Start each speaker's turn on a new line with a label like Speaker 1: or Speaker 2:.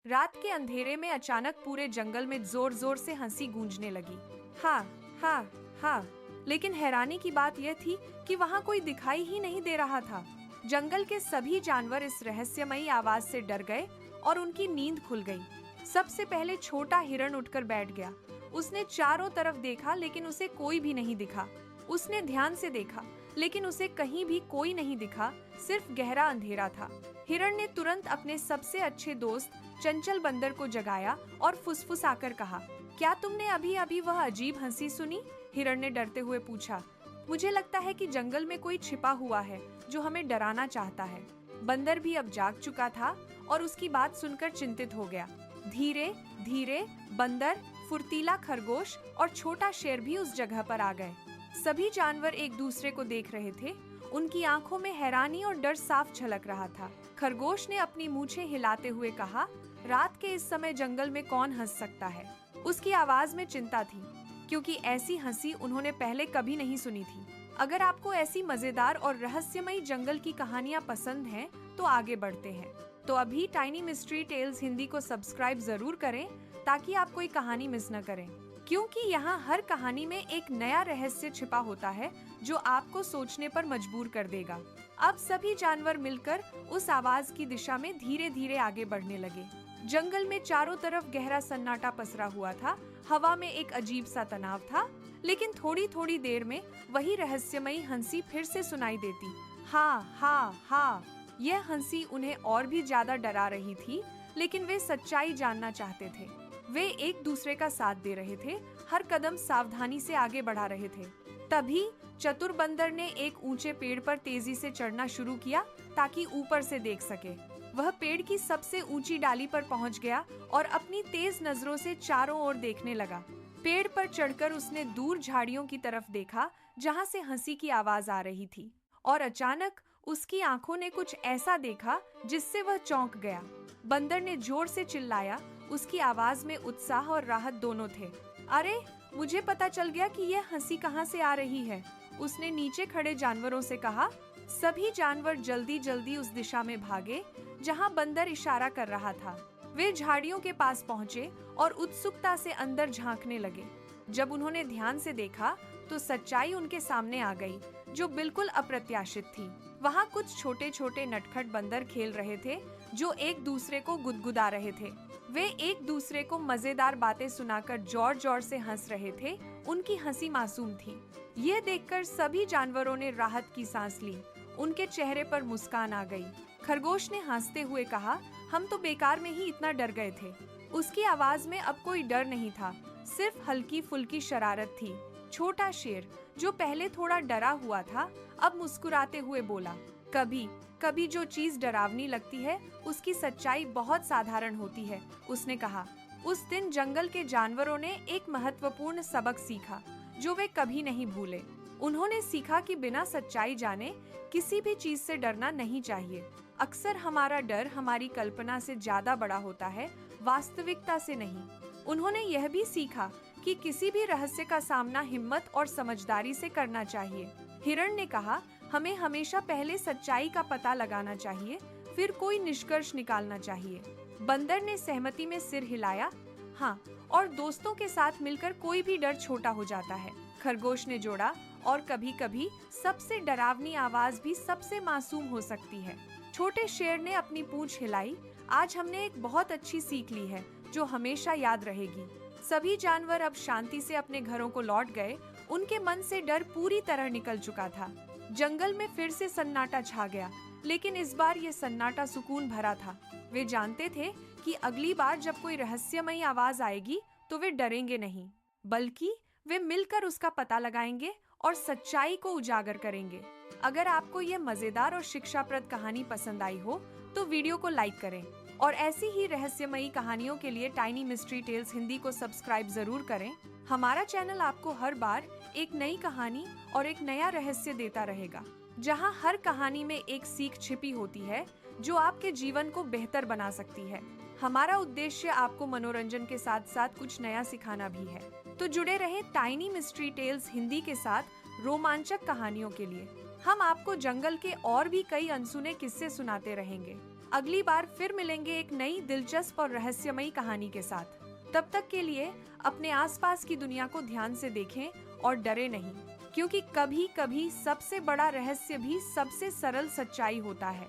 Speaker 1: रात के अंधेरे में अचानक पूरे जंगल में जोर जोर से हंसी गूंजने लगी। हाँ हाँ हाँ। लेकिन हैरानी की बात यह थी कि वहाँ कोई दिखाई ही नहीं दे रहा था। जंगल के सभी जानवर इस रहस्यमयी आवाज से डर गए और उनकी नींद खुल गई। सबसे पहले छोटा हिरण उठकर बैठ गया। उसने चारों तरफ देखा लेकिन उसे कोई भी नहीं दिखा। उसने ध्यान से देखा लेकिन उसे कहीं भी कोई नहीं दिखा, सिर्फ गहरा अंधेरा था। हिरण ने तुरंत अपने सबसे अच्छे दोस्त चंचल बंदर को जगाया और फुसफुसाकर कहा, क्या तुमने अभी अभी वह अजीब हंसी सुनी? हिरण ने डरते हुए पूछा। मुझे लगता है कि जंगल में कोई छिपा हुआ है जो हमें डराना चाहता है। बंदर भी अब जाग चुका था और उसकी बात सुनकर चिंतित हो गया। धीरे धीरे बंदर, फुर्तीला खरगोश और छोटा शेर भी उस जगह पर आ गए। सभी जानवर एक दूसरे को देख रहे थे। उनकी आंखों में हैरानी और डर साफ झलक रहा था। खरगोश ने अपनी मूछें हिलाते हुए कहा, रात के इस समय जंगल में कौन हंस सकता है? उसकी आवाज में चिंता थी, क्योंकि ऐसी हंसी उन्होंने पहले कभी नहीं सुनी थी। अगर आपको ऐसी मजेदार और रहस्यमयी जंगल की कहानियां पसंद हैं, तो आगे बढ़ते हैं। तो अभी टाइनी मिस्ट्री टेल्स हिंदी को सब्सक्राइब जरूर करें ताकि आप कोई कहानी मिस न करें, क्योंकि यहाँ हर कहानी में एक नया रहस्य छिपा होता है जो आपको सोचने पर मजबूर कर देगा। अब सभी जानवर मिलकर उस आवाज की दिशा में धीरे धीरे आगे बढ़ने लगे। जंगल में चारों तरफ गहरा सन्नाटा पसरा हुआ था। हवा में एक अजीब सा तनाव था, लेकिन थोड़ी थोड़ी देर में वही रहस्यमयी हंसी फिर से सुनाई देती। हाँ हाँ हाँ। यह हंसी उन्हें और भी ज्यादा डरा रही थी, लेकिन वे सच्चाई जानना चाहते थे। वे एक दूसरे का साथ दे रहे थे, हर कदम सावधानी से आगे बढ़ा रहे थे। तभी चतुर बंदर ने एक ऊंचे पेड़ पर तेजी से चढ़ना शुरू किया ताकि ऊपर से देख सके। वह पेड़ की सबसे ऊंची डाली पर पहुंच गया और अपनी तेज नजरों से चारों ओर देखने लगा। पेड़ पर चढ़कर उसने दूर झाड़ियों की तरफ देखा जहां से हंसी की आवाज आ रही थी, और अचानक उसकी आंखों ने कुछ ऐसा देखा जिससे वह चौंक गया। बंदर ने जोर से चिल्लाया। उसकी आवाज में उत्साह और राहत दोनों थे। अरे, मुझे पता चल गया कि यह हंसी कहां से आ रही है, उसने नीचे खड़े जानवरों से कहा। सभी जानवर जल्दी जल्दी उस दिशा में भागे जहां बंदर इशारा कर रहा था। वे झाड़ियों के पास पहुंचे और उत्सुकता से अंदर झांकने लगे। जब उन्होंने ध्यान से देखा तो सच्चाई उनके सामने आ गई, जो बिल्कुल अप्रत्याशित थी। वहां कुछ छोटे छोटे नटखट बंदर खेल रहे थे जो एक दूसरे को गुदगुदा रहे थे। वे एक दूसरे को मजेदार बातें सुनाकर जोर जोर से हंस रहे थे। उनकी हंसी मासूम थी। ये देखकर सभी जानवरों ने राहत की सांस ली। उनके चेहरे पर मुस्कान आ गई। खरगोश ने हंसते हुए कहा, हम तो बेकार में ही इतना डर गए थे। उसकी आवाज में अब कोई डर नहीं था, सिर्फ हल्की फुल्की शरारत थी। छोटा शेर, जो पहले थोड़ा डरा हुआ था, अब मुस्कुराते हुए बोला, कभी कभी जो चीज डरावनी लगती है उसकी सच्चाई बहुत साधारण होती है, उसने कहा। उस दिन जंगल के जानवरों ने एक महत्वपूर्ण सबक सीखा जो वे कभी नहीं भूले। उन्होंने सीखा कि बिना सच्चाई जाने किसी भी चीज से डरना नहीं चाहिए। अक्सर हमारा डर हमारी कल्पना से ज्यादा बड़ा होता है, वास्तविकता से नहीं। उन्होंने यह भी सीखा कि किसी भी रहस्य का सामना हिम्मत और समझदारी से करना चाहिए। हिरण ने कहा, हमें हमेशा पहले सच्चाई का पता लगाना चाहिए, फिर कोई निष्कर्ष निकालना चाहिए। बंदर ने सहमति में सिर हिलाया। हाँ, और दोस्तों के साथ मिलकर कोई भी डर छोटा हो जाता है, खरगोश ने जोड़ा। और कभी कभी सबसे डरावनी आवाज भी सबसे मासूम हो सकती है। छोटे शेर ने अपनी पूंछ हिलाई। आज हमने एक बहुत अच्छी सीख ली है जो हमेशा याद रहेगी। सभी जानवर अब शांति से अपने घरों को लौट गए। उनके मन से डर पूरी तरह निकल चुका था। जंगल में फिर से सन्नाटा छा गया, लेकिन इस बार ये सन्नाटा सुकून भरा था। वे जानते थे कि अगली बार जब कोई रहस्यमयी आवाज आएगी तो वे डरेंगे नहीं, बल्कि वे मिलकर उसका पता लगाएंगे और सच्चाई को उजागर करेंगे। अगर आपको ये मजेदार और शिक्षाप्रद कहानी पसंद आई हो तो वीडियो को लाइक करें, और ऐसी ही रहस्यमयी कहानियों के लिए टाइनी मिस्ट्री टेल्स हिंदी को सब्सक्राइब जरूर करें। हमारा चैनल आपको हर बार एक नई कहानी और एक नया रहस्य देता रहेगा, जहां हर कहानी में एक सीख छिपी होती है जो आपके जीवन को बेहतर बना सकती है। हमारा उद्देश्य आपको मनोरंजन के साथ साथ कुछ नया सिखाना भी है। तो जुड़े रहे टाइनी मिस्ट्री टेल्स हिंदी के साथ रोमांचक कहानियों के लिए। हम आपको जंगल के और भी कई अनसुने किस्से सुनाते रहेंगे। अगली बार फिर मिलेंगे एक नई दिलचस्प और रहस्यमयी कहानी के साथ। तब तक के लिए अपने आसपास की दुनिया को ध्यान से देखें और डरे नहीं, क्योंकि कभी कभी सबसे बड़ा रहस्य भी सबसे सरल सच्चाई होता है।